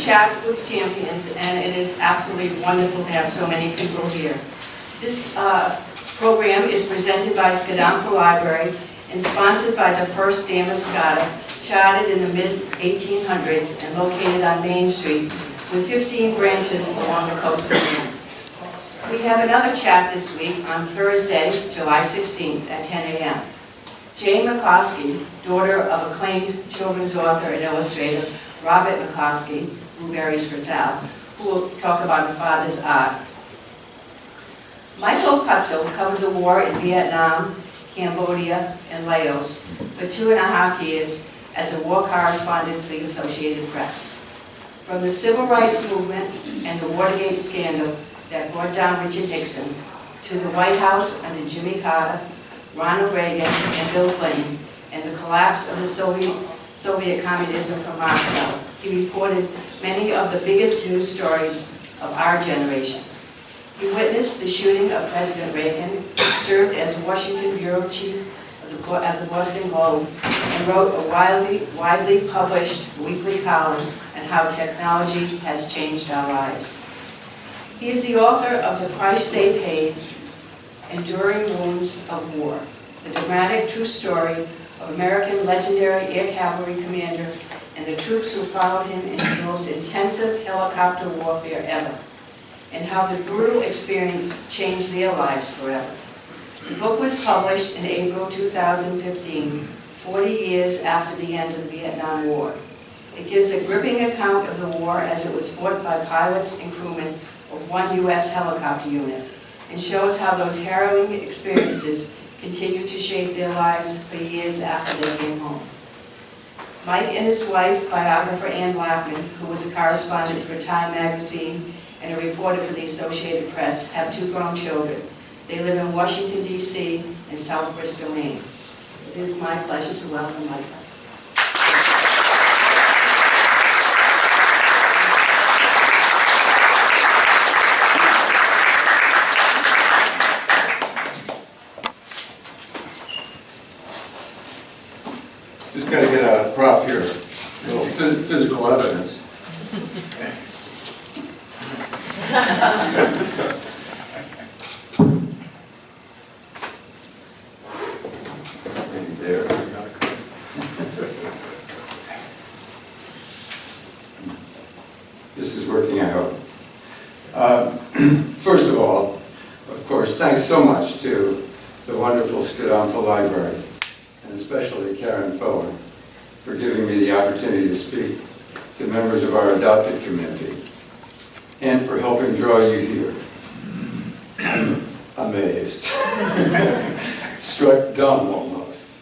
Chats with Champions, and it is absolutely wonderful to have so many people here. This program is presented by Skidampa Library and sponsored by the first dam of Skada, chartered in the mid-1800s and located on Main Street with 15 branches along the coast of Maine. We have another chat this week on Thursday, July 16th at 10 a.m. Jane McCloskey, daughter of acclaimed children's author and illustrator Robert McCloskey, Blueberries for Sal, who will talk about her father's art. Michael Putzel covered the war in Vietnam, Cambodia, and Laos for 2.5 years as a war correspondent for the Associated Press. From the Civil Rights Movement and the Watergate scandal that brought down Richard Nixon, to the White House under Jimmy Carter, Ronald Reagan, and Bill Clinton, and the collapse of the Soviet Communism from Moscow, he reported many of the biggest news stories of our generation. He witnessed the shooting of President Reagan, served as Washington bureau chief of the Boston Globe, and wrote a widely published weekly column on how technology has changed our lives. He is the author of The Price They Paid, Enduring Wounds of War, the dramatic true story of American legendary air cavalry commander and the troops who followed him in the most intensive helicopter warfare ever, and how the brutal experience changed their lives forever. The book was published in April 2015, 40 years after the end of the Vietnam War. It gives a gripping account of the war as it was fought by pilots and crewmen of one U.S. helicopter unit, and shows how those harrowing experiences continued to shape their lives for years after they came home. Mike and his wife, biographer Ann Blackman, who was a correspondent for Time magazine and a reporter for the Associated Press, have 2 grown children. They live in Washington, D.C. and South Bristol, Maine. It is my pleasure to welcome Mike Putzel. Just got to get a prop here, a little physical evidence. Maybe there. This is working, I hope. First of all, of course, thanks so much to the wonderful Skidampa Library, and especially Karen Fuller, for giving me the opportunity to speak to members of our adopted community, and for helping draw you here. I'm amazed. Struck dumb almost.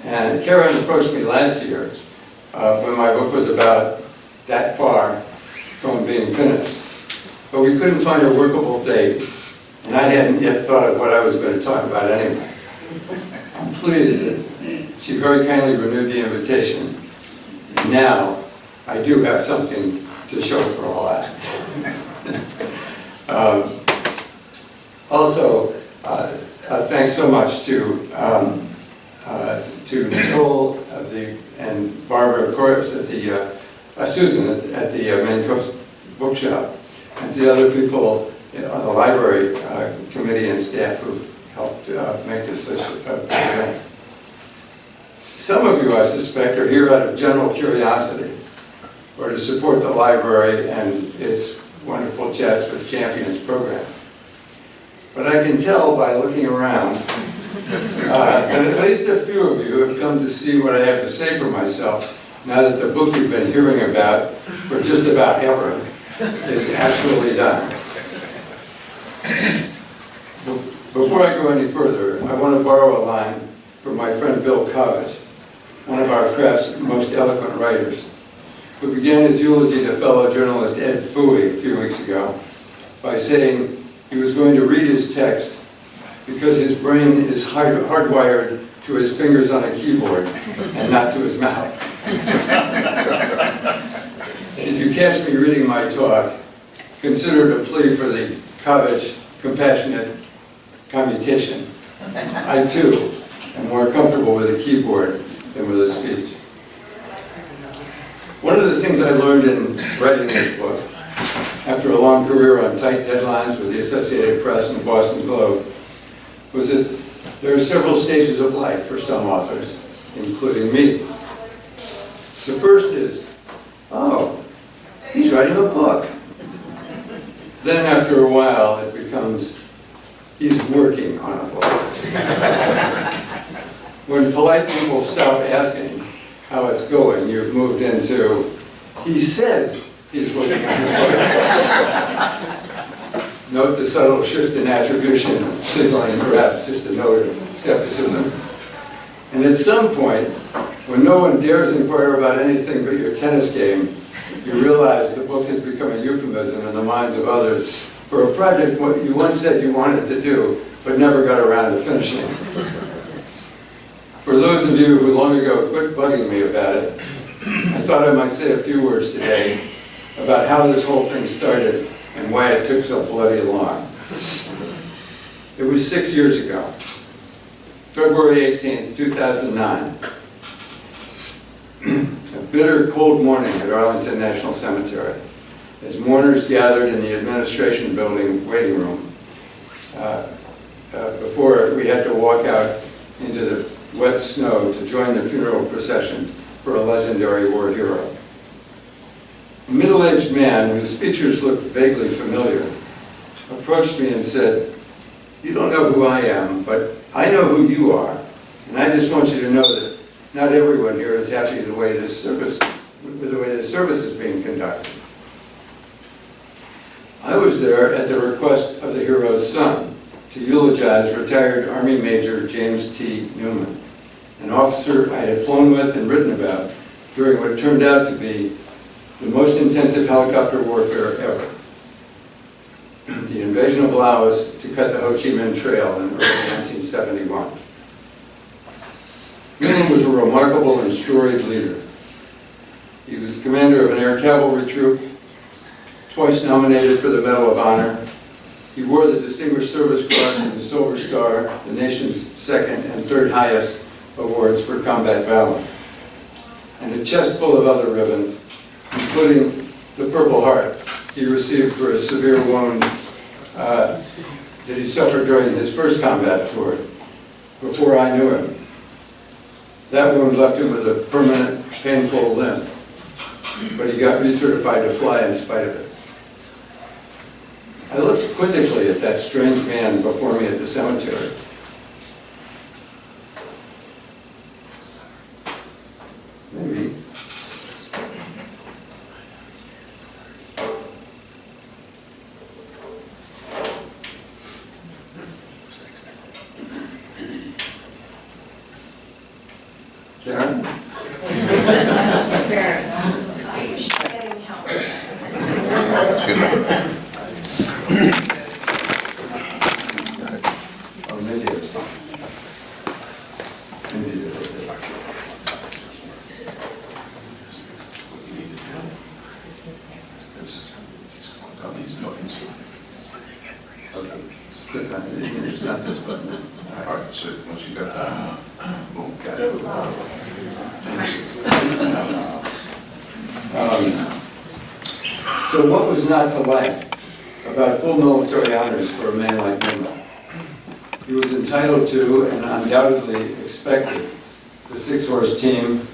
And Karen approached me last year when my book was about that far from being finished. But we couldn't find a workable date, and I hadn't yet thought of what I was going to talk about anyway. I'm pleased that she very kindly renewed the invitation. And now I do have something to show for all that. Also, thanks so much to Nicole and Barbara, of course, at the Susan at the Maine Coast Bookshop, and to the other people on the library committee and staff who helped make this such a event. Some of you, I suspect, are here out of general curiosity, or to support the library and its wonderful Chats with Champions program. But I can tell by looking around that at least a few of you have come to see what I have to say for myself now that the book you've been hearing about for just about ever is actually done. Before I go any further, I want to borrow a line from my friend Bill Covett, one of our craft's most eloquent writers, who began his eulogy to fellow journalist Ed Fooey a few weeks ago by saying he was going to read his text because his brain is hardwired to his fingers on a keyboard and not to his mouth. If you catch me reading my talk, consider it a plea for the Covett compassionate commutation. I too am more comfortable with a keyboard than with a speech. One of the things I learned in writing this book, after a long career on tight deadlines with the Associated Press and the Boston Globe, was that there are several stages of life for some authors, including me. The first is, oh, he's writing a book. Then after a while, it becomes, he's working on a book. When polite people stop asking how it's going, you've moved into, he says he's working on a book. Note the subtle shift in attribution, signaling perhaps just a note of skepticism. And at some point, when no one dares inquire about anything but your tennis game, you realize the book has become a euphemism in the minds of others for a project what you once said you wanted to do, but never got around to finishing. For those of you who long ago quit bugging me about it, I thought I might say a few words today about how this whole thing started and why it took so bloody long. It was 6 years ago, February 18th, 2009. A bitter, cold morning at Arlington National Cemetery, as mourners gathered in the administration building waiting room before we had to walk out into the wet snow to join the funeral procession for a legendary war hero. A middle-aged man whose features looked vaguely familiar approached me and said, "You don't know who I am, but I know who you are, and I just want you to know that not everyone here is happy with the way this service is being conducted." I was there at the request of the hero's son to eulogize retired Army Major James T. Newman, an officer I had flown with and written about during what turned out to be the most intensive helicopter warfare ever. The invasion of Laos to cut the Ho Chi Minh Trail in early 1971. Newman was a remarkable and storied leader. He was the commander of an air cavalry troop, twice nominated for the Medal of Honor. He wore the Distinguished Service Cross and the Silver Star, the nation's second and third highest awards for combat valor, and a chest full of other ribbons, including the Purple Heart he received for a severe wound that he suffered during his first combat tour before I knew him. That wound left him with a permanent, painful limp, but he got recertified to fly in spite of it. I looked quizzically at that strange man before me at the cemetery. Maybe. Karen? Karen. She's getting help. Excuse me. Oh, maybe it's fine. Maybe it's okay. Okay. Good. It's not this button. All right, so once you got that, boom, got it. So what was not to like about full military honors for a man like Newman? He was entitled to and undoubtedly expected the six-horse team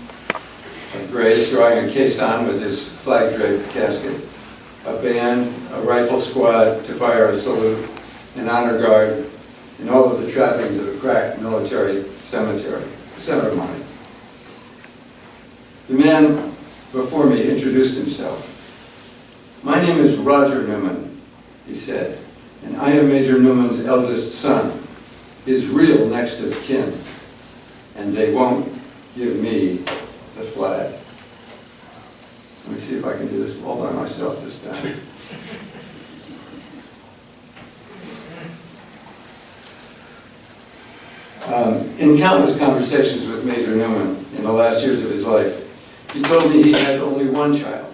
of Grays drawing a caisson with his flag-draped casket, a band, a rifle squad to fire a salute, an honor guard, and all of the trappings of a crack military ceremony. The man before me introduced himself. "My name is Roger Newman," he said, "and I am Major Newman's eldest son, his real next of kin, and they won't give me the flag." Let me see if I can do this all by myself this time. In countless conversations with Major Newman in the last years of his life, he told me he had only one child,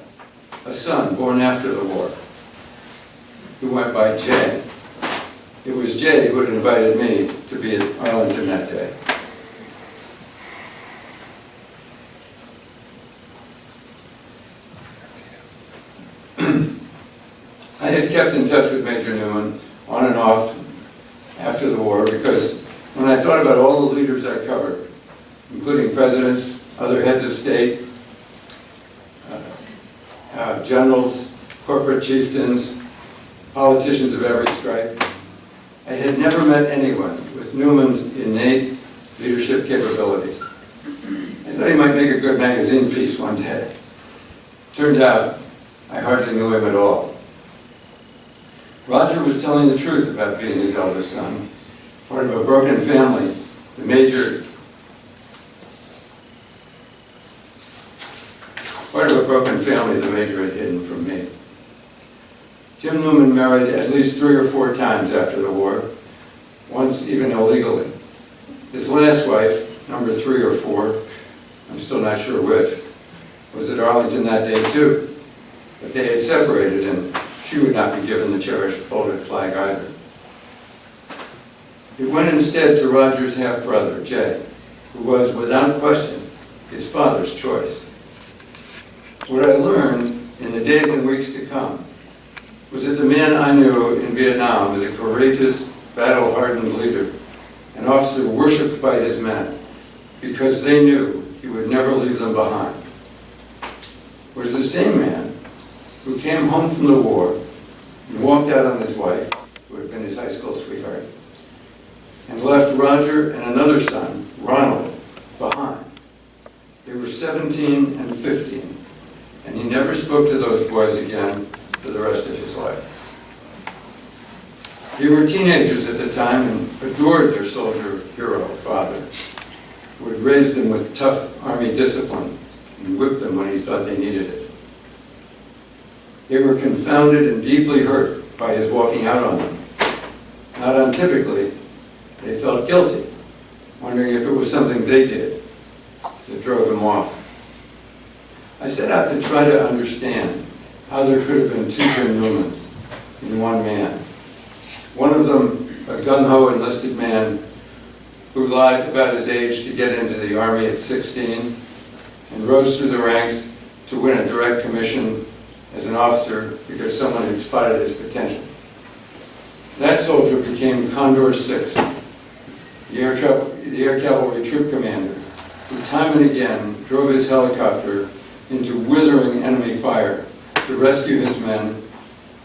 a son born after the war, who went by Jay. It was Jay who had invited me to be at Arlington that day. had kept in touch with Major Newman on and off after the war because when I thought about all the leaders I covered, including presidents, other heads of state, generals, corporate chieftains, politicians of every stripe, I had never met anyone with Newman's innate leadership capabilities. I thought he might make a good magazine piece one day. Turned out, I hardly knew him at all. Roger was telling the truth about being his eldest son, part of a broken family. The major had hidden from me. Jim Newman married at least 3 or 4 times after the war, once even illegally. His last wife, number 3 or 4, I'm still not sure which, was at Arlington that day too. But they had separated and she would not be given the cherished folded flag either. It went instead to Roger's half-brother, Jay, who was, without question, his father's choice. What I learned in the days and weeks to come was that the man I knew in Vietnam was a courageous, battle-hardened leader, an officer worshipped by his men because they knew he would never leave them behind. Was the same man who came home from the war and walked out on his wife, who had been his high school sweetheart, and left Roger and another son, Ronald, behind. They were 17 and 15, and he never spoke to those boys again for the rest of his life. They were teenagers at the time and adored their soldier hero father, who had raised them with tough army discipline and whipped them when he thought they needed it. They were confounded and deeply hurt by his walking out on them. Not untypically, they felt guilty, wondering if it was something they did that drove him off. I set out to try to understand how there could have been 2 Jim Newmans in one man. One of them, a gung-ho enlisted man who lied about his age to get into the Army at 16 and rose through the ranks to win a direct commission as an officer because someone had spotted his potential. That soldier became Condor 6, the air cavalry troop commander, who time and again drove his helicopter into withering enemy fire to rescue his men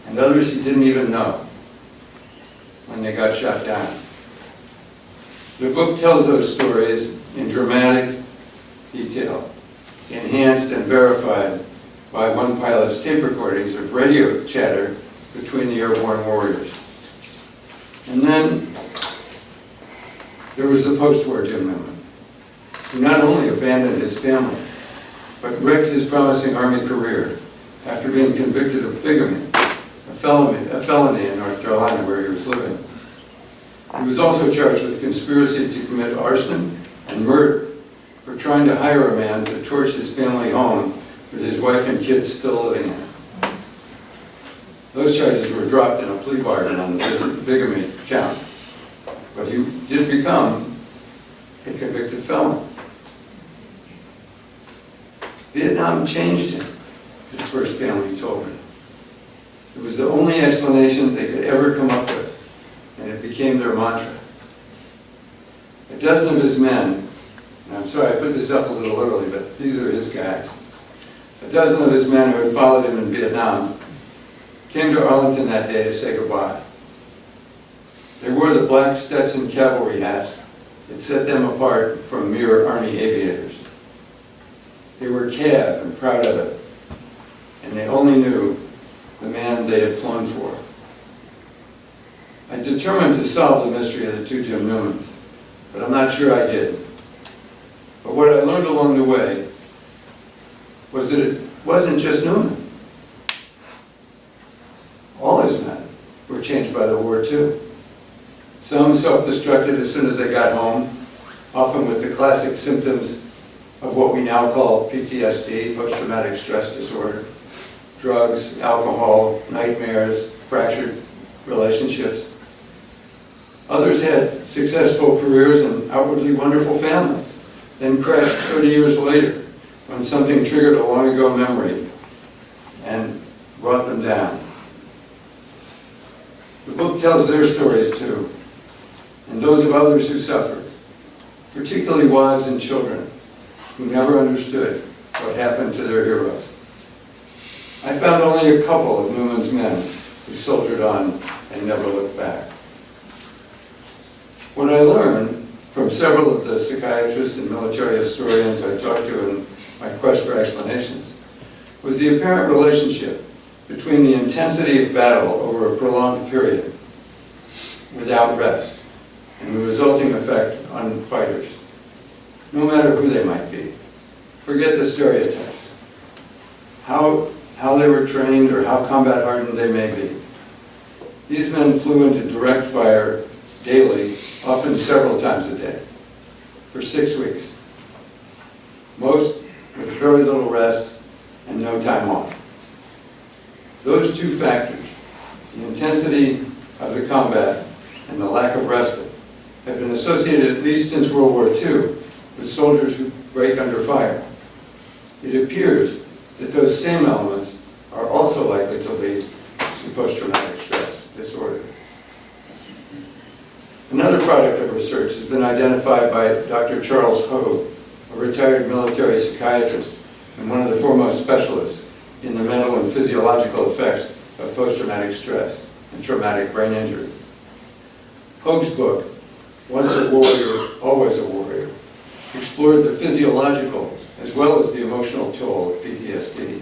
and others he didn't even know when they got shot down. The book tells those stories in dramatic detail, enhanced and verified by one pilot's tape recordings of radio chatter between the airborne warriors. And then there was the post-war Jim Newman, who not only abandoned his family, but wrecked his promising Army career after being convicted of bigamy, a felony in North Carolina where he was living. He was also charged with conspiracy to commit arson and murder for trying to hire a man to torch his family home with his wife and kids still living in it. Those charges were dropped in a plea bargain on the bigamy count, but he did become a convicted felon. Vietnam changed him, his first family told me. It was the only explanation they could ever come up with, and it became their mantra. A dozen of his men, and I'm sorry I put this up a little early, but these are his guys. A dozen of his men who had followed him in Vietnam came to Arlington that day to say goodbye. They wore the black Stetson cavalry hats that set them apart from mere Army aviators. They were cab and proud of it, and they only knew the man they had flown for. I determined to solve the mystery of the 2 Jim Newmans, but I'm not sure I did. But what I learned along the way was that it wasn't just Newman. All his men were changed by the war too. Some self-destructed as soon as they got home, often with the classic symptoms of what we now call PTSD, post-traumatic stress disorder, drugs, alcohol, nightmares, fractured relationships. Others had successful careers and outwardly wonderful families, then crashed 30 years later when something triggered a long ago memory and brought them down. tells their stories too, and those of others who suffered, particularly wives and children who never understood what happened to their heroes. I found only a couple of Newman's men who soldiered on and never looked back. What I learned from several of the psychiatrists and military historians I talked to in my quest for explanations was the apparent relationship between the intensity of battle over a prolonged period without rest and the resulting effect on fighters, no matter who they might be. Forget the stereotypes. How they were trained or how combat hardened they may be. These men flew into direct fire daily, often several times a day, for 6 weeks. Most with very little rest and no time off. Those two factors, the intensity of the combat and the lack of respite, have been associated, at least since World War II, with soldiers who break under fire. It appears that those same elements are also likely to lead to post-traumatic stress disorder. Another product of research has been identified by Dr. Charles Hogue, a retired military psychiatrist and one of the foremost specialists in the mental and physiological effects of post-traumatic stress and traumatic brain injury. Hogue's book, Once a Warrior, Always a Warrior, explored the physiological as well as the emotional toll of PTSD.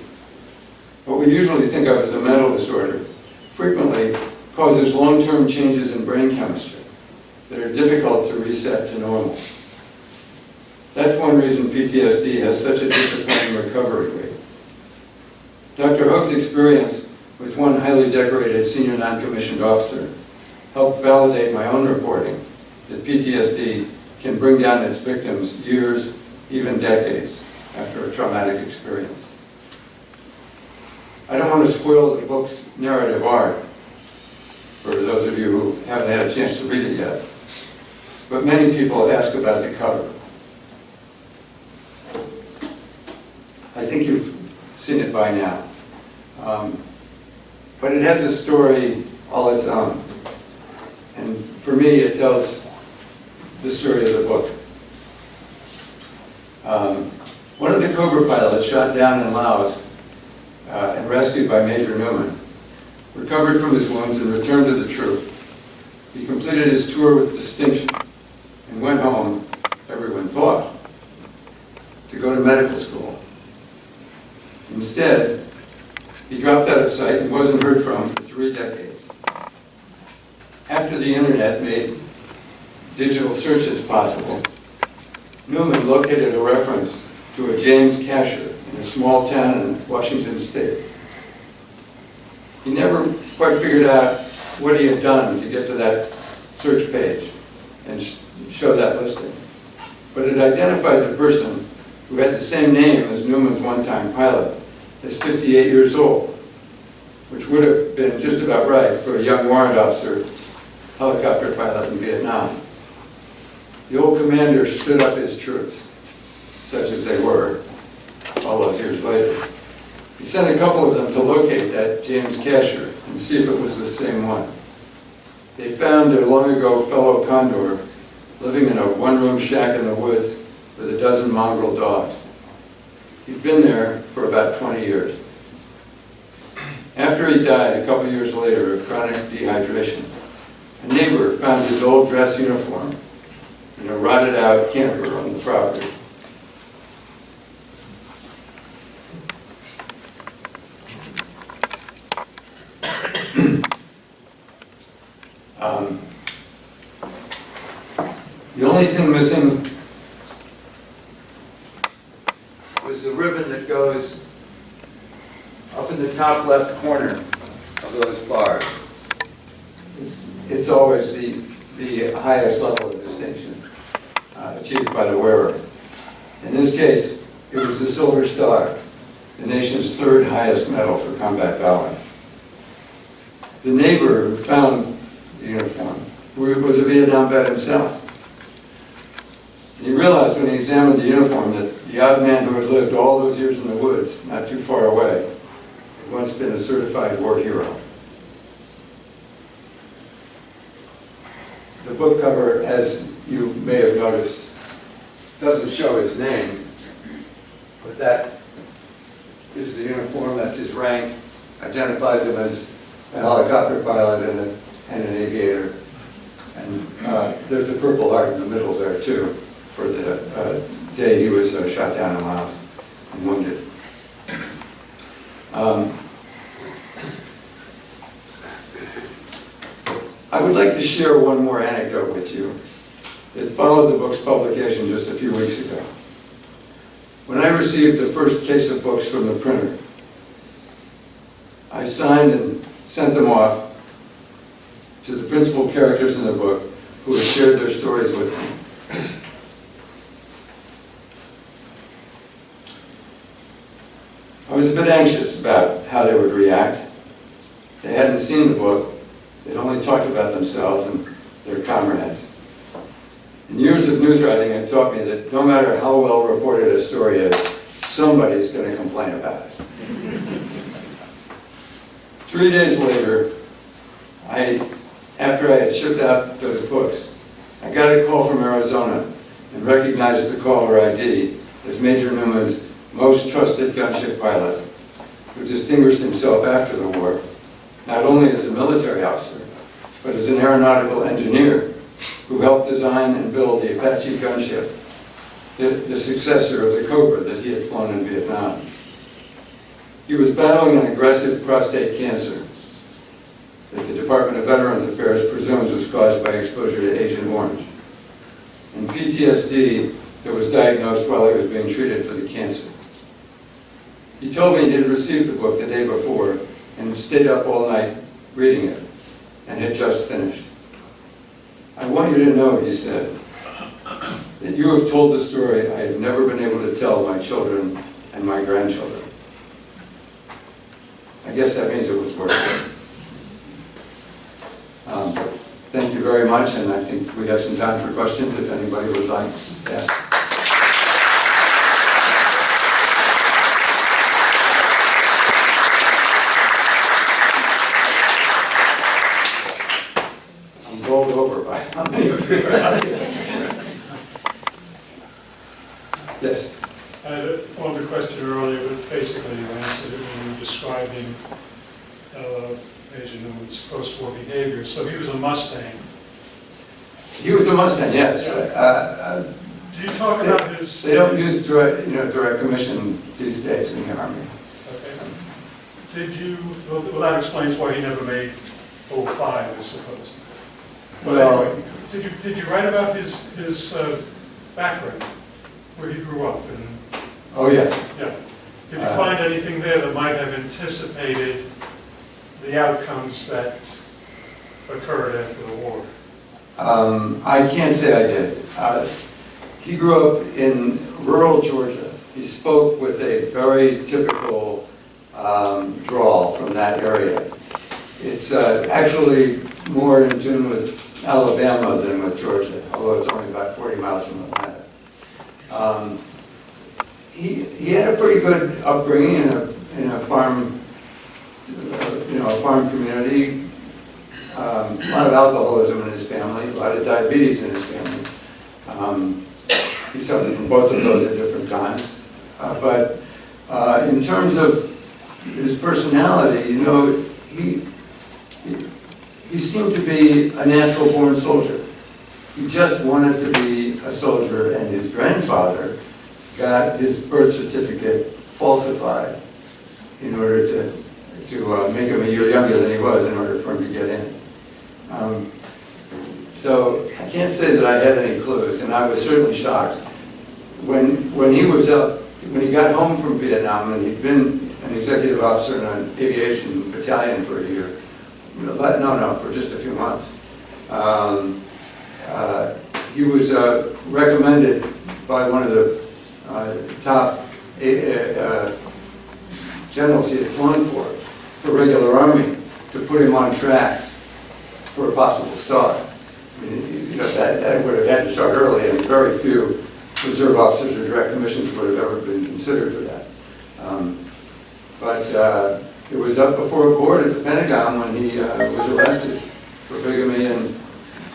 What we usually think of as a mental disorder frequently causes long-term changes in brain chemistry that are difficult to reset to normal. That's one reason PTSD has such a disappointing recovery rate. Dr. Hogue's experience with one highly decorated senior non-commissioned officer helped validate my own reporting that PTSD can bring down its victims years, even decades, after a traumatic experience. I don't want to spoil the book's narrative arc for those of you who haven't had a chance to read it yet, but many people ask about the cover. I think you've seen it by now. But it has a story all its own. And for me, it tells the story of the book. One of the Cobra pilots shot down in Laos and rescued by Major Newman recovered from his wounds and returned to the troop. He completed his tour with distinction and went home, everyone thought, to go to medical school. Instead, he dropped out of sight and wasn't heard from for 3 decades. After the internet made digital searches possible, Newman located a reference to a James Casher in a small town in Washington State. He never quite figured out what he had done to get to that search page and show that listing. But it identified the person who had the same name as Newman's one-time pilot as 58 years old, which would have been just about right for a young warrant officer, helicopter pilot in Vietnam. The old commander stood up his troops, such as they were, all those years later. He sent a couple of them to locate that James Casher and see if it was the same one. They found their long-ago fellow condor living in a one-room shack in the woods with a dozen mongrel dogs. He'd been there for about 20 years. After he died a couple years later of chronic dehydration, a neighbor found his old dress uniform in a rotted-out camper on the property. The only thing missing was the ribbon that goes up in the top left corner of those bars. It's always the highest level of distinction achieved by the wearer. In this case, it was the Silver Star, the nation's 3rd highest medal for combat valor. The neighbor who found the uniform was a Vietnam vet himself. And he realized when he examined the uniform that the odd man who had lived all those years in the woods, not too far away, had once been a certified war hero. The book cover, as you may have noticed, doesn't show his name, but that is the uniform, that's his rank, identifies him as a helicopter pilot and an aviator. And there's a Purple Heart in the middle there too, for the day he was shot down in Laos and wounded. I would like to share one more anecdote with you that followed the book's publication just a few weeks ago. When I received the first case of books from the printer, I signed and sent them off to the principal characters in the book who had shared their stories with me. I was a bit anxious about how they would react. They hadn't seen the book. They'd only talked about themselves and their comrades. And years of news writing had taught me that no matter how well reported a story is, somebody's going to complain about it. 3 days later, after I had shipped out those books, I got a call from Arizona and recognized the caller ID as Major Newman's most trusted gunship pilot, who distinguished himself after the war, not only as a military officer, but as an aeronautical engineer who helped design and build the Apache gunship, the successor of the Cobra that he had flown in Vietnam. He was battling an aggressive prostate cancer that the Department of Veterans Affairs presumes was caused by exposure to Agent Orange, and PTSD that was diagnosed while he was being treated for the cancer. He told me he had received the book the day before and stayed up all night reading it and had just finished. I want you to know, he said, that you have told the story I have never been able to tell my children and my grandchildren. I guess that means it was worth it. Thank you very much, and I think we have some time for questions if anybody would like to ask. I'm bowled over by how many of you are out here. Yes? I had formed a question earlier, but basically you answered it when you were describing Major Newman's post-war behavior. So he was a Mustang. He was a Mustang, yes. Do you talk about his... They don't use direct commission these days in the Army. Okay. Did you... Well, that explains why he never made 05, I suppose. Well, anyway, did you write about his background, where he grew up? And, oh yes. yeah. Did you find anything there that might have anticipated the outcomes that occurred after the war? I can't say I did. He grew up in rural Georgia. He spoke with a very typical drawl from that area. It's actually more in tune with Alabama than with Georgia, although it's only about 40 miles from Atlanta. He had a pretty good upbringing in a farm, a farm community. A lot of alcoholism in his family, a lot of diabetes in his family. He suffered from both of those at different times. But in terms of his personality, he seemed to be a natural-born soldier. He just wanted to be a soldier, and his grandfather got his birth certificate falsified in order to make him a year younger than he was in order for him to get in. So I can't say that I had any clues, and I was certainly shocked when he got home from Vietnam, and he'd been an executive officer in an aviation battalion for a year. For just a few months. He was recommended by one of the top generals he had flown for the regular Army, to put him on track for a possible start. I mean, that would have had to start early, and very few reserve officers or direct commissions would have ever been considered for that. But it was up before a board at the Pentagon when he was arrested for bigamy and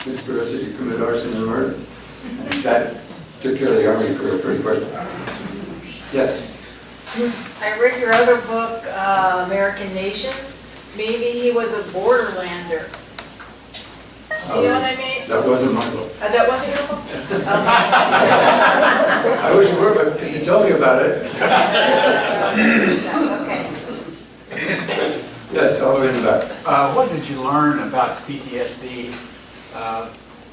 conspiracy to commit arson and murder. And that took care of the Army career pretty quickly. Yes? I read your other book, American Nations. Maybe he was a borderlander. You know what I mean? That wasn't my book. That wasn't your book? I wish it were, but if you tell me about it. Okay. Yes, I'll read it back. What did you learn about PTSD,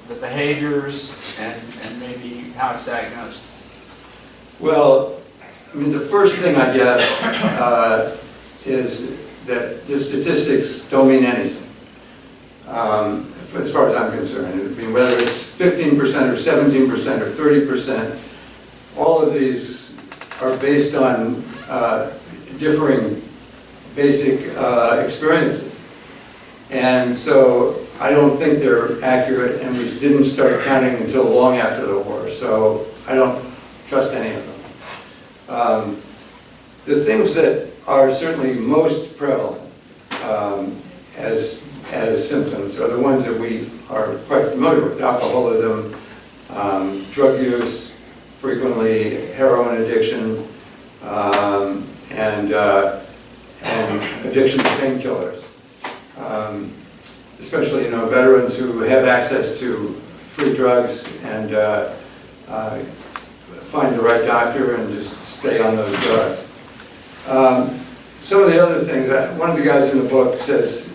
the behaviors, and maybe how it's diagnosed? Well, I mean, the first thing I guess is that the statistics don't mean anything, as far as I'm concerned. I mean, whether it's 15% or 17% or 30%, all of these are based on differing basic experiences. And so I don't think they're accurate, and we didn't start counting until long after the war, so I don't trust any of them. The things that are certainly most prevalent as symptoms are the ones that we are quite familiar with: alcoholism, drug use, frequently heroin addiction, and addiction to painkillers. Especially, veterans who have access to free drugs and find the right doctor and just stay on those drugs. Some of the other things, one of the guys in the book says,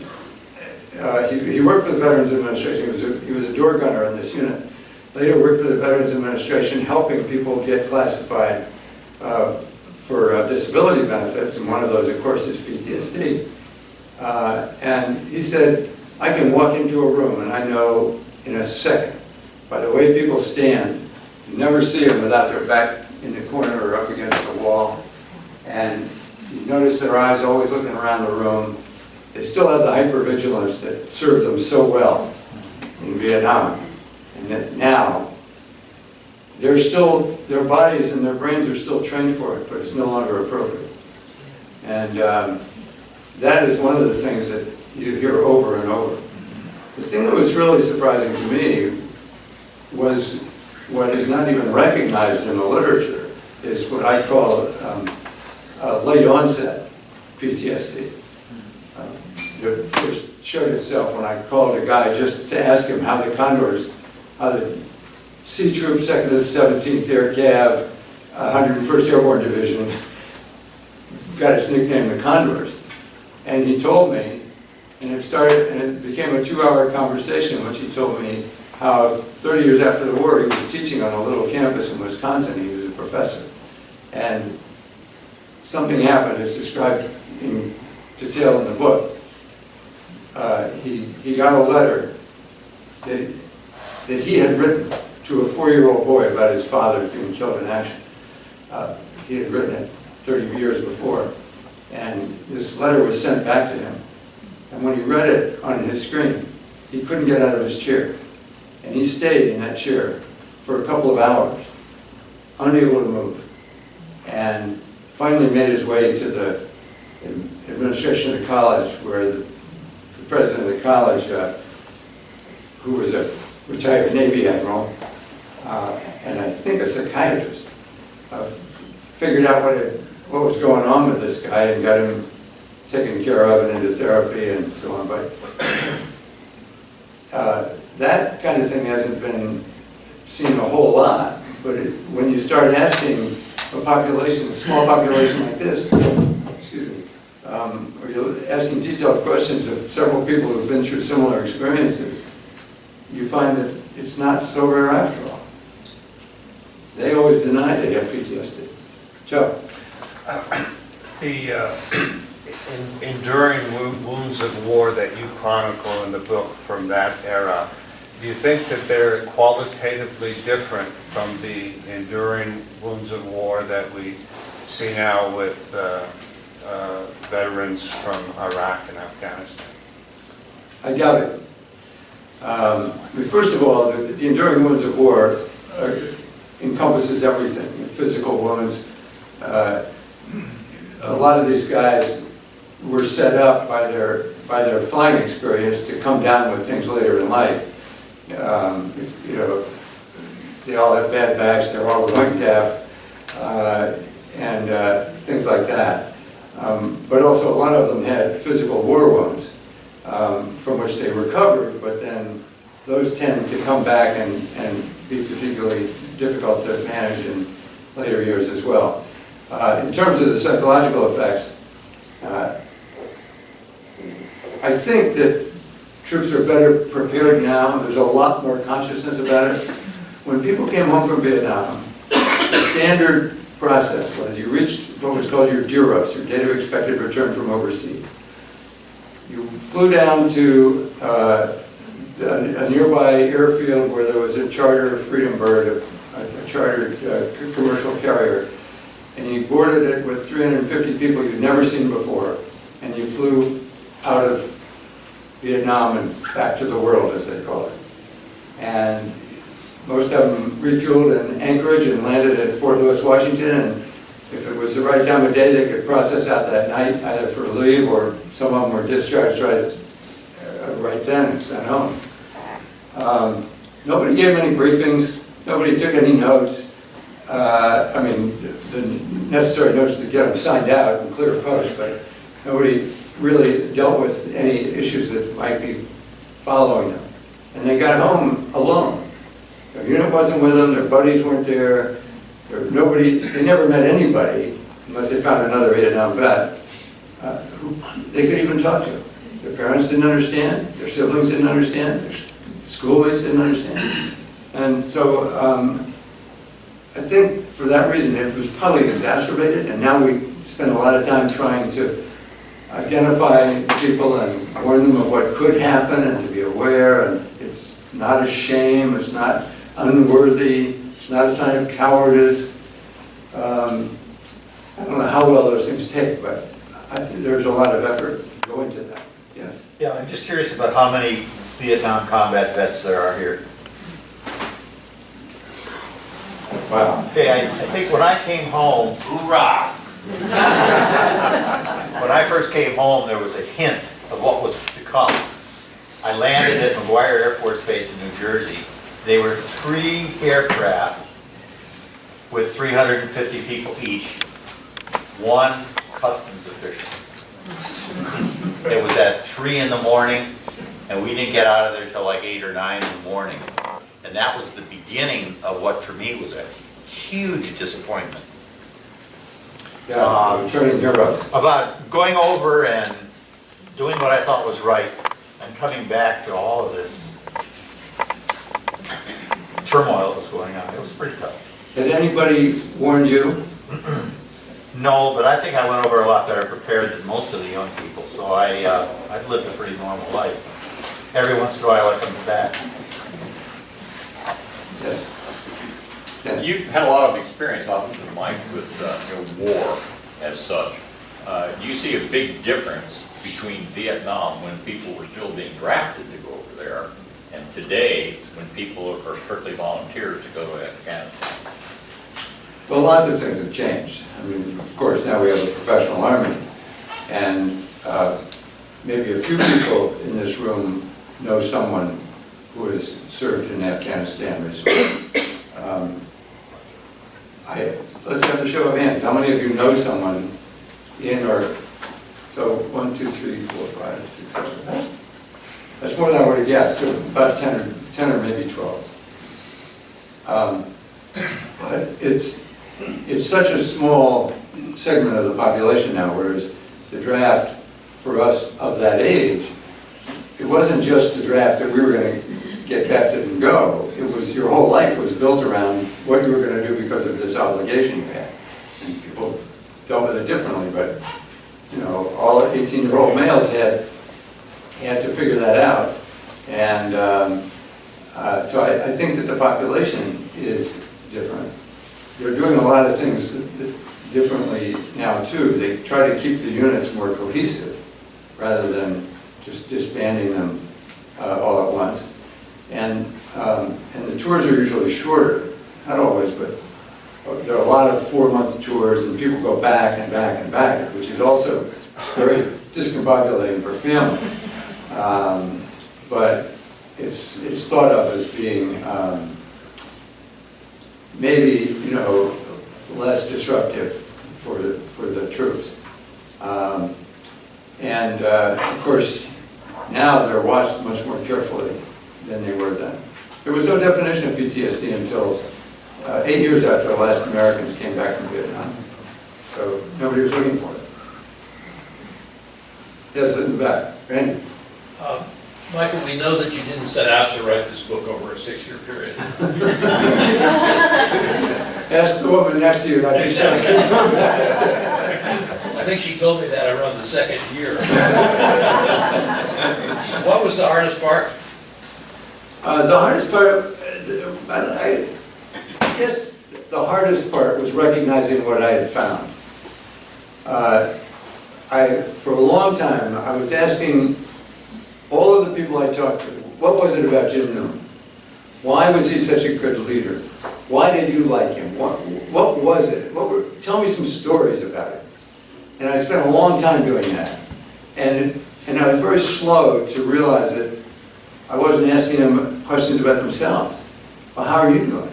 he worked for the Veterans Administration. He was a door gunner in this unit. Later worked for the Veterans Administration helping people get classified for disability benefits, and one of those, of course, is PTSD. And he said, I can walk into a room and I know in a second, by the way people stand, you never see them without their back in the corner or up against the wall. And you notice their eyes always looking around the room. They still have the hypervigilance that served them so well in Vietnam. And that now, their bodies and their brains are still trained for it, but it's no longer appropriate. And that is one of the things that you hear over and over. The thing that was really surprising to me was what is not even recognized in the literature is what I call late onset PTSD. It first showed itself when I called a guy just to ask him how the C Troop 2nd to the 17th Air Cav, 101st Airborne Division, got its nickname the Condors. And he told me, and it became a 2-hour conversation, in which he told me how 30 years after the war, he was teaching on a little campus in Wisconsin. He was a professor. And something happened. It's described in detail in the book. He got a letter that he had written to a 4-year-old boy about his father being killed in action. He had written it 30 years before. And this letter was sent back to him. And when he read it on his screen, he couldn't get out of his chair. And he stayed in that chair for a couple of hours, unable to move. And finally made his way to the administration of the college, where the president of the college, who was a retired Navy admiral, and I think a psychiatrist, figured out what was going on with this guy and got him taken care of and into therapy and so on. But that kind of thing hasn't been seen a whole lot. But when you start asking a small population like this, excuse me, or you're asking detailed questions of several people who've been through similar experiences, you find that it's not so rare after all. They always deny they have PTSD. Joe? The enduring wounds of war that you chronicle in the book from that era, do you think that they're qualitatively different from the enduring wounds of war that we see now with veterans from Iraq and Afghanistan? I doubt it. First of all, the enduring wounds of war encompasses everything, physical wounds. A lot of these guys were set up by their flying experience to come down with things later in life. You know, they all have bad backs, they're all going deaf, and things like that. But also a lot of them had physical war wounds from which they recovered, but then those tend to come back and be particularly difficult to manage in later years as well. In terms of the psychological effects, I think that troops are better prepared now. There's a lot more consciousness about it. When people came home from Vietnam, the standard process was you reached what was called your DUROS, your date of expected return from overseas. You flew down to a nearby airfield where there was a charter Freedom Bird, a chartered commercial carrier, and you boarded it with 350 people you'd never seen before, and you flew out of Vietnam and back to the world, as they call it. And most of them refueled in Anchorage and landed at Fort Lewis, Washington, and if it was the right time of day, they could process out that night, either for leave or some of them were discharged right then and sent home. Nobody gave any briefings, nobody took any notes. I mean, the necessary notes to get them signed out and clear post, but nobody really dealt with any issues that might be following them. And they got home alone. Their unit wasn't with them, their buddies weren't there, they never met anybody, unless they found another Vietnam vet, who they could even talk to. Their parents didn't understand, their siblings didn't understand, their schoolmates didn't understand. And so I think for that reason it was probably exacerbated, and now we spend a lot of time trying to identify people and warn them of what could happen and to be aware, and it's not a shame, it's not unworthy, it's not a sign of cowardice. I don't know how well those things take, but I think there's a lot of effort to go into that, yes. Yeah, I'm just curious about how many Vietnam combat vets there are here. Wow. Okay, I think when I came home, Hoorah! when I first came home, there was a hint of what was to come. I landed at McGuire Air Force Base in New Jersey. They were 3 aircraft with 350 people each, 1 customs official. It was at 3 in the morning, and we didn't get out of there till like 8 or 9 in the morning. And that was the beginning of what for me was a huge disappointment. Yeah, returning heroes. About going over and doing what I thought was right, and coming back to all of this turmoil that was going on. It was pretty tough. Had anybody warned you? No, but I think I went over a lot better prepared than most of the young people, so I've lived a pretty normal life. Every once in a while I come back. Yes. You've had a lot of experience, often, Mike, with war as such. Do you see a big difference between Vietnam, when people were still being drafted to go over there, and today, when people are strictly volunteers to go to Afghanistan? Well, lots of things have changed. I mean, of course, now we have a professional army, and maybe a few people in this room know someone who has served in Afghanistan recently. Let's have a show of hands. How many of you know someone in or, so 1, 2, 3, 4, 5, 6, 7. That's more than I would have guessed, so about 10 or maybe 12. But it's such a small segment of the population now, whereas the draft for us of that age, it wasn't just the draft that we were going to get drafted and go. It was your whole life was built around what you were going to do because of this obligation you had. And people dealt with it differently, but you know, all 18-year-old males had to figure that out. And so I think that the population is different. They're doing a lot of things differently now too. They try to keep the units more cohesive rather than just disbanding them all at once. And the tours are usually shorter, not always, but there are a lot of 4-month tours, and people go back and back and back, which is also very discombobulating for families. But it's thought of as being maybe, less disruptive for the troops. And of course, now they're watched much more carefully than they were then. There was no definition of PTSD until 8 years after the last Americans came back from Vietnam. So nobody was looking for it. Yes, in the back. Randy? Michael, we know that you didn't set out to write this book over a 6-year period. Ask the woman next to you, I think she'll confirm that. I think she told me that around the 2nd year. What was the hardest part? The hardest part, I guess the hardest part was recognizing what I had found. For a long time, I was asking all of the people I talked to, what was it about Jim Newman? Why was he such a good leader? Why did you like him? What was it? Tell me some stories about it. And I spent a long time doing that. And I was very slow to realize that I wasn't asking them questions about themselves. Well, how are you doing?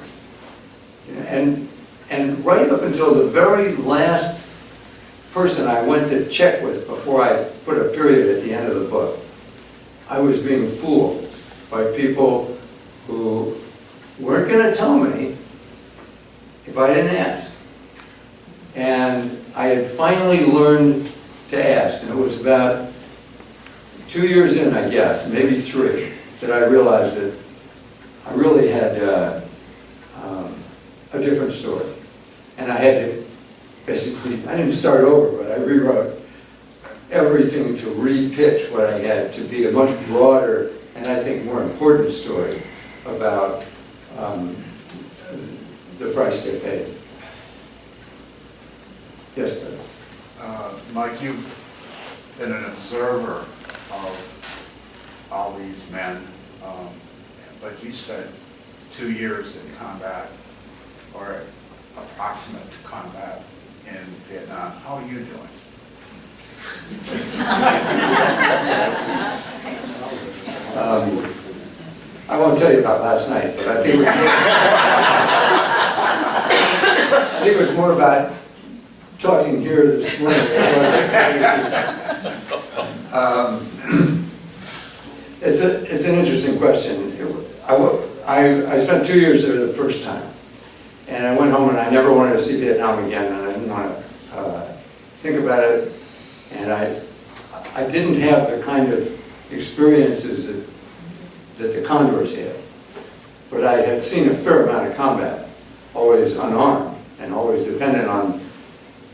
And right up until the very last person I went to check with before I put a period at the end of the book, I was being fooled by people who weren't going to tell me if I didn't ask. And I had finally learned to ask, and it was about 2 years in, I guess, maybe 3, that I realized that I really had a different story. And I had to basically, I didn't start over, but I rewrote everything to re-pitch what I had to be a much broader and I think more important story about the price they paid. Yes, sir. Mike, you've been an observer of all these men, but you spent 2 years in combat, or approximate to combat in Vietnam. How are you doing? I won't tell you about last night, but I think it was more about talking here this morning. It's an interesting question. I spent 2 years there the first time, and I went home and I never wanted to see Vietnam again, and I didn't want to think about it, and I didn't have the kind of experiences that the Condors had, but I had seen a fair amount of combat, always unarmed and always dependent on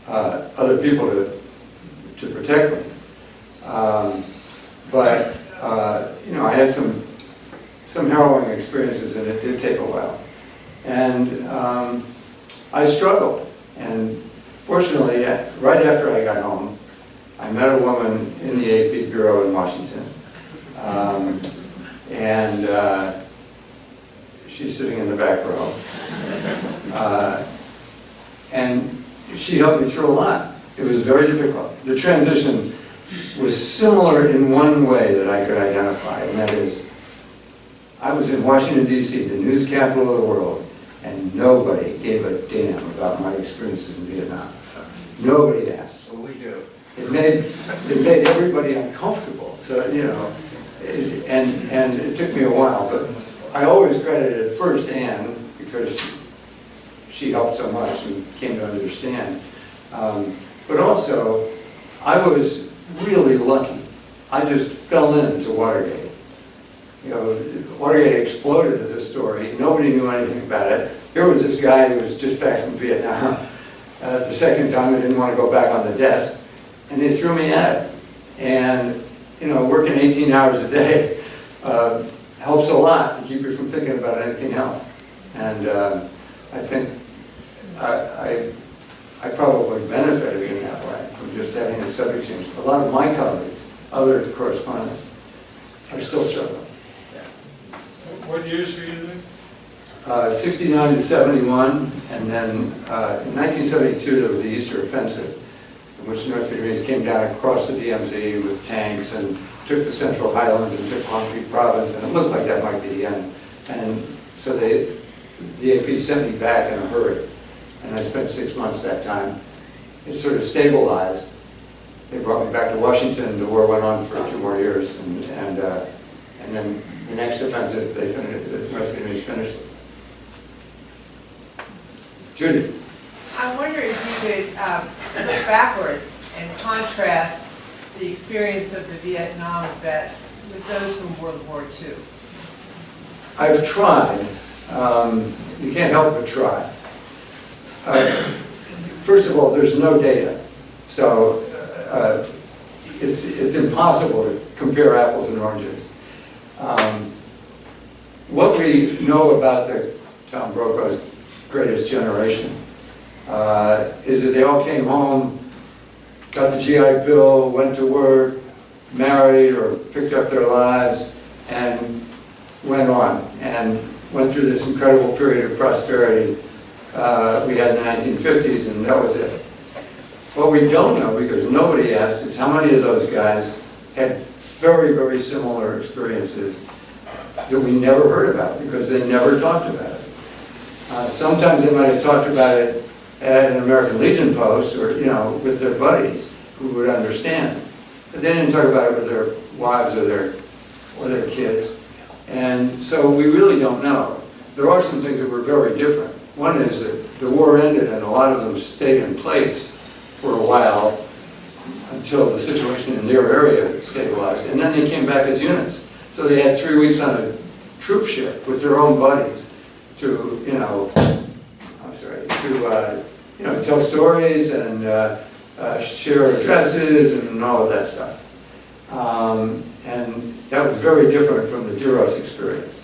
other people to protect me. But I had some harrowing experiences, and it did take a while. And I struggled. And fortunately, right after I got home, I met a woman in the AP Bureau in Washington. And she's sitting in the back row. And she helped me through a lot. It was very difficult. The transition was similar in one way that I could identify, and that is, I was in Washington, D.C., the news capital of the world, and nobody gave a damn about my experiences in Vietnam. Nobody asked. Well, we do. It made everybody uncomfortable. So, and it took me a while, but I always credited first Anne, because she helped so much and came to understand. But also, I was really lucky. I just fell into Watergate. Watergate exploded as a story. Nobody knew anything about it. Here was this guy who was just back from Vietnam. The second time, I didn't want to go back on the desk, and they threw me at it. And working 18 hours a day helps a lot to keep you from thinking about anything else. And I think I probably benefited in that way from just having a subject change. A lot of my colleagues, other correspondents, are still struggling. What years were you there? 69 to 71, and then in 1972 there was the Easter Offensive, in which the North Vietnamese came down across the DMZ with tanks and took the Central Highlands and took Long Creek Province, and it looked like that might be the end. And so the AP sent me back in a hurry, and I spent 6 months that time. It sort of stabilized. They brought me back to Washington. The war went on for 2 more years, and then the next offensive, they finished. The North Vietnamese finished. Judy. I wonder if you could look backwards and contrast the experience of the Vietnam vets with those from World War II. I've tried. You can't help but try. First of all, there's no data, so it's impossible to compare apples and oranges. What we know about the Tom Brokaw's greatest generation is that they all came home, got the GI Bill, went to work, married or picked up their lives, and went on and went through this incredible period of prosperity we had in the 1950s, and that was it. What we don't know, because nobody asked, is how many of those guys had very, very similar experiences that we never heard about because they never talked about it. Sometimes they might have talked about it at an American Legion post or, with their buddies who would understand. But they didn't talk about it with their wives or their kids. And so we really don't know. There are some things that were very different. One is that the war ended and a lot of them stayed in place for a while until the situation in their area stabilized. And then they came back as units. So they had 3 weeks on a troop ship with their own buddies to, tell stories and share addresses and all of that stuff. And that was very different from the Duros experience.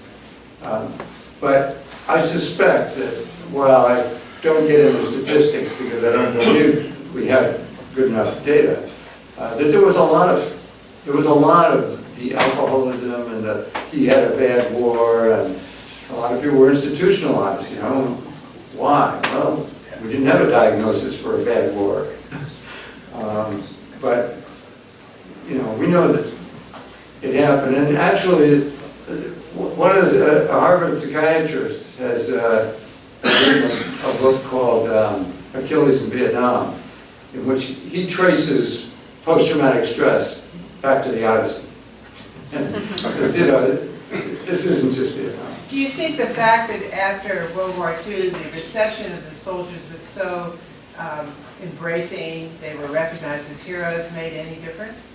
But I suspect that while I don't get into statistics because I don't believe we have good enough data, that there was a lot of the alcoholism and he had a bad war, and a lot of people were institutionalized. Why? Well, we didn't have a diagnosis for a bad war, but we know that it happened. And actually, a Harvard psychiatrist has written a book called Achilles in Vietnam, in which he traces post-traumatic stress back to the Odyssey. And this isn't just Vietnam. Do you think the fact that after World War II, the reception of the soldiers was so embracing, they were recognized as heroes, made any difference?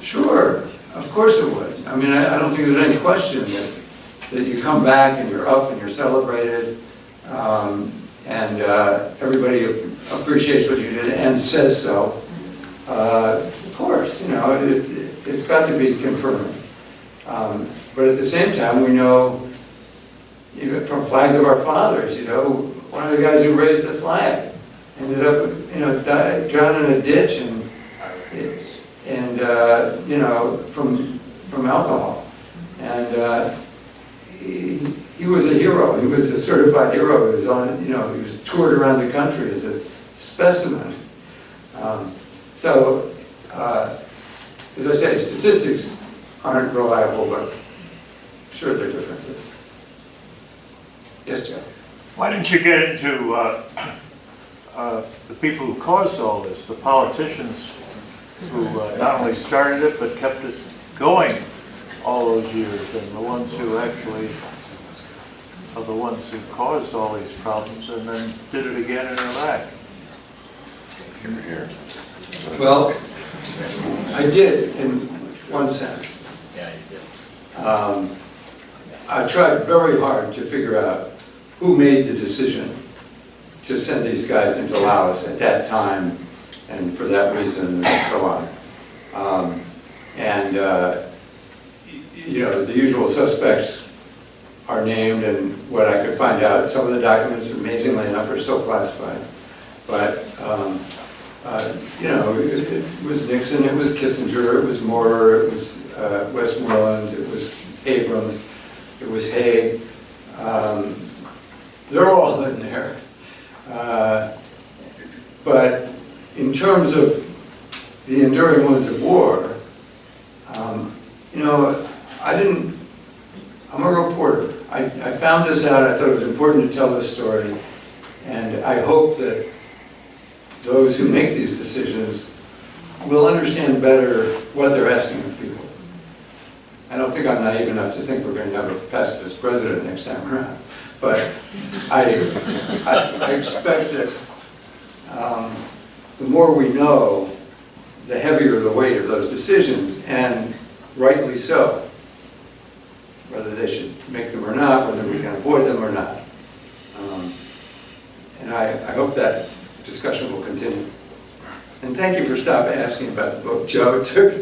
Sure, of course it would. I mean, I don't think there's any question that you come back and you're up and you're celebrated, and everybody appreciates what you did and says so. Of course, it's got to be confirming. But at the same time, we know, from flags of our fathers, one of the guys who raised the flag ended up, drowned in a ditch from alcohol. And he was a hero. He was a certified hero. He was he was toured around the country as a specimen. As I say, statistics aren't reliable, but sure there are differences. Yes, Joe? Why didn't you get into the people who caused all this, the politicians who not only started it, but kept it going all those years, and the ones who actually are the ones who caused all these problems and then did it again in Iraq? Here. Well, I did in one sense. Yeah, you did. I tried very hard to figure out who made the decision to send these guys into Laos at that time and for that reason and so on. The usual suspects are named, and what I could find out, some of the documents, amazingly enough, are still classified. But, it was Nixon, it was Kissinger, it was Moore, it was Westmoreland, it was Abrams, it was Haig. They're all in there. But in terms of the enduring wounds of war, know, I'm a reporter. I found this out, I thought it was important to tell this story, and I hope that those who make these decisions will understand better what they're asking of people. I don't think I'm naive enough to think we're going to have a pacifist president next time around, but I expect that the more we know, the heavier the weight of those decisions, and rightly so. Whether they should make them or not, whether we can avoid them or not. And I hope that discussion will continue. And thank you for stopping asking about the book, Joe. It took,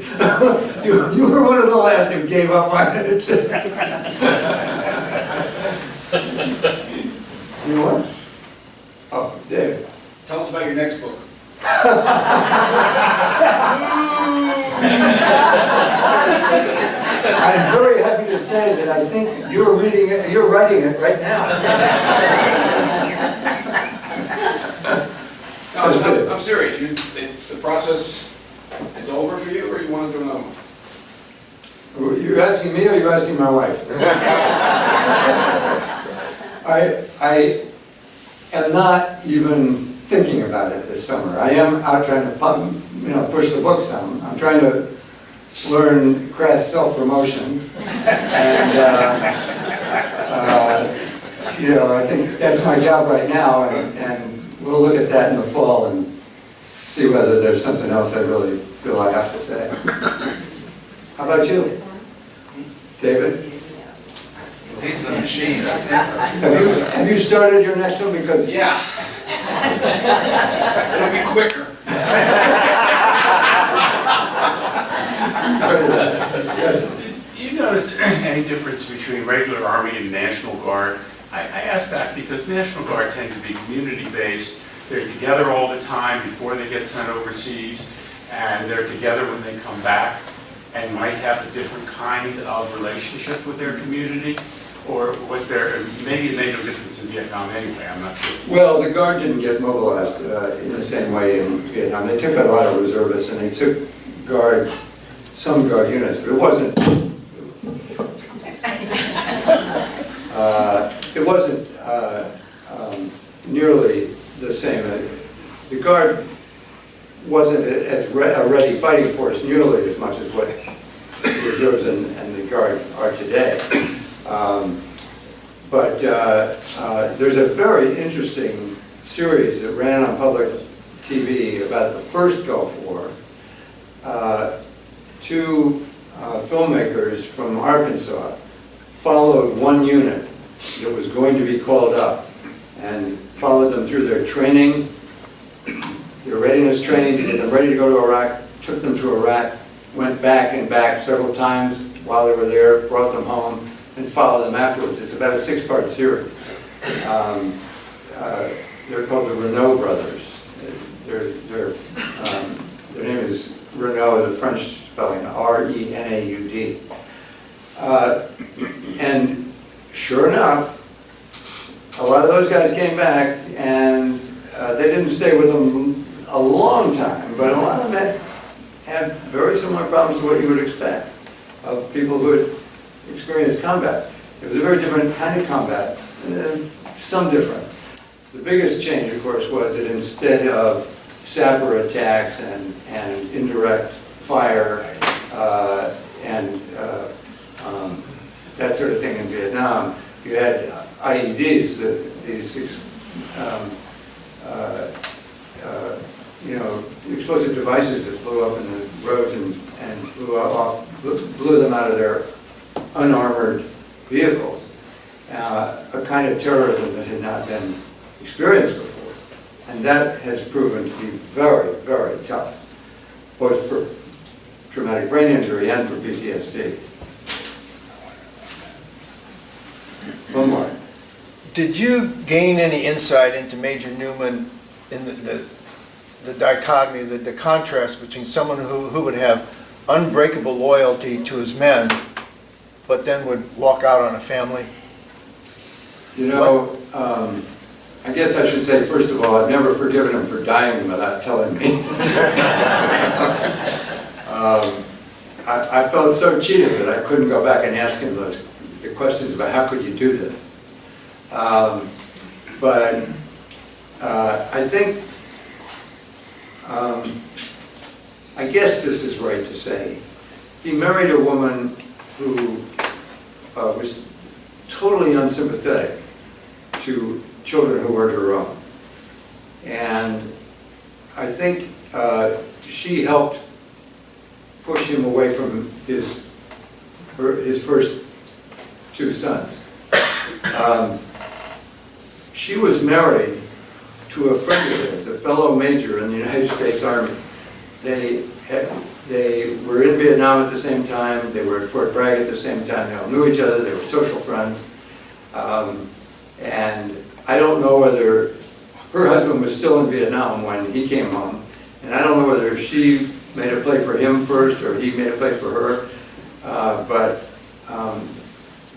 you were one of the last who gave up on it. You what? Oh, David. Tell us about your next book. I'm very happy to say that I think you're writing it right now. No, I'm serious. The process, it's over for you, or you want to do another one? You're asking me or you're asking my wife? I am not even thinking about it this summer. I am out trying to push the book some. I'm trying to learn crass self-promotion. And, I think that's my job right now, and we'll look at that in the fall and see whether there's something else I really feel I have to say. How about you, David? He's the machine, that's it. Have you started your next one? Because Yeah. It'll be quicker. Do you notice any difference between regular Army and National Guard? I ask that because National Guard tend to be community-based. They're together all the time before they get sent overseas, and they're together when they come back, and might have a different kind of relationship with their community. Or was there, maybe it made no difference in Vietnam anyway, I'm not sure. Well, the Guard didn't get mobilized in the same way in Vietnam. They took a lot of reservists, and they took some Guard units, but it wasn't nearly the same. The Guard wasn't a ready fighting force nearly as much as what the reserves and the Guard are today. But there's a very interesting series that ran on public TV about the first Gulf War. Two filmmakers from Arkansas followed one unit that was going to be called up and followed them through their training, their readiness training to get them ready to go to Iraq, took them to Iraq, went back and back several times while they were there, brought them home, and followed them afterwards. It's about a 6-part series. They're called the Renaud brothers. Their name is Renaud, the French spelling, R-E-N-A-U-D. And sure enough, a lot of those guys came back, and they didn't stay with them a long time, but a lot of them had very similar problems to what you would expect of people who had experienced combat. It was a very different kind of combat, some different. The biggest change, of course, was that instead of sapper attacks and indirect fire and that sort of thing in Vietnam, you had IEDs, these explosive devices that blew up in the roads and blew them out of their unarmored vehicles. A kind of terrorism that had not been experienced before. And that has proven to be very, very tough, both for traumatic brain injury and for PTSD. One more. Did you gain any insight into Major Newman in the dichotomy, the contrast between someone who would have unbreakable loyalty to his men, but then would walk out on a family? I guess I should say, first of all, I've never forgiven him for dying without telling me. I felt so cheated that I couldn't go back and ask him the questions about how could you do this. But I think, I guess this is right to say, he married a woman who was totally unsympathetic to children who weren't her own. And I think she helped push him away from his first two sons. She was married to a friend of his, a fellow major in the United States Army. They were in Vietnam at the same time, they were at Fort Bragg at the same time, they all knew each other, they were social friends. And I don't know whether her husband was still in Vietnam when he came home, and I don't know whether she made a play for him first or he made a play for her, but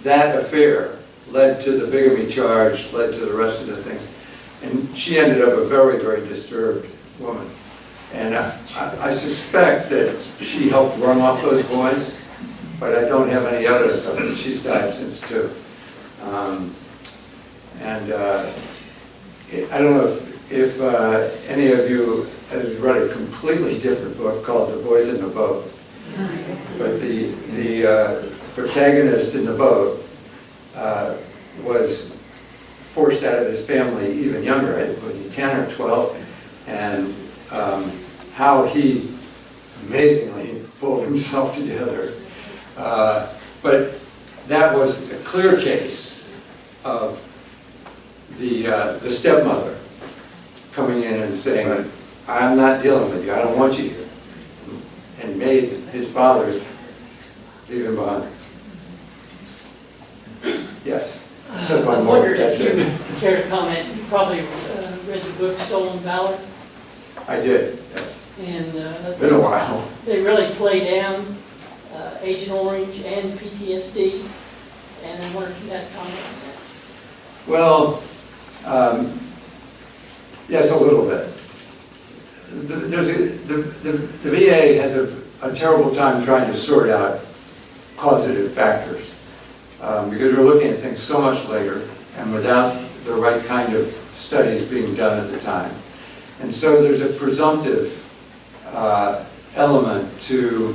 that affair led to the bigamy charge, led to the rest of the things. And she ended up a very, very disturbed woman. And I suspect that she helped run off those boys, but I don't have any evidence of it. She's died since too. I don't know if any of you has read a completely different book called The Boys in the Boat. But the protagonist in the boat was forced out of his family even younger. Was he 10 or 12? And how he amazingly pulled himself together. But that was a clear case of the stepmother coming in and saying, I'm not dealing with you, I don't want you here. And made his father leave him behind. Yes? I said one I more, wondered that's if it. you care to comment. You probably read the book Stolen Valor, I did, yes. and Been a while. they really play down Agent Orange and PTSD, and I wondered if you had a comment on that. Well, yes, a little bit. The VA has a terrible time trying to sort out causative factors because we're looking at things so much later and without the right kind of studies being done at the time. And so there's a presumptive element to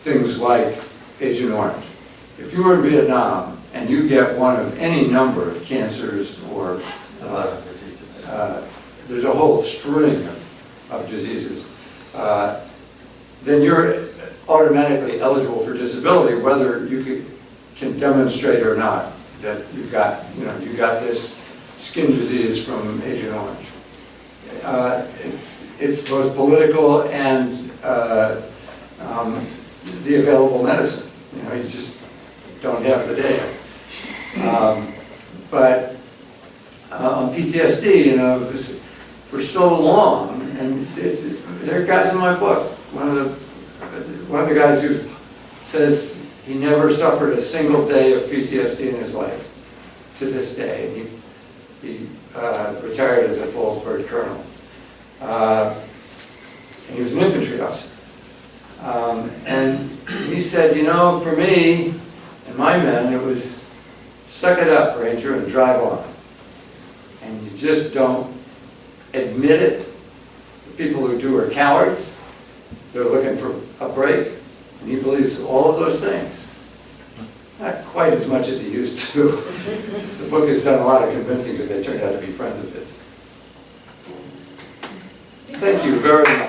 things like Agent Orange. If you were in Vietnam and you get one of any number of cancers or there's a whole string of diseases, then you're automatically eligible for disability whether you can demonstrate or not that you got this skin disease from Agent Orange. It's both political and the available medicine. You just don't have the data. But on PTSD, for so long, and there are guys in my book. One of the guys who says he never suffered a single day of PTSD in his life to this day. And he retired as a Fallsburg colonel. And he was an infantry officer. And he said, for me and my men, it was suck it up, Ranger, and drive on. And you just don't admit it. The people who do are cowards. They're looking for a break. And he believes all of those things. Not quite as much as he used to. The book has done a lot of convincing because they turned out to be friends of his. Thank you very much.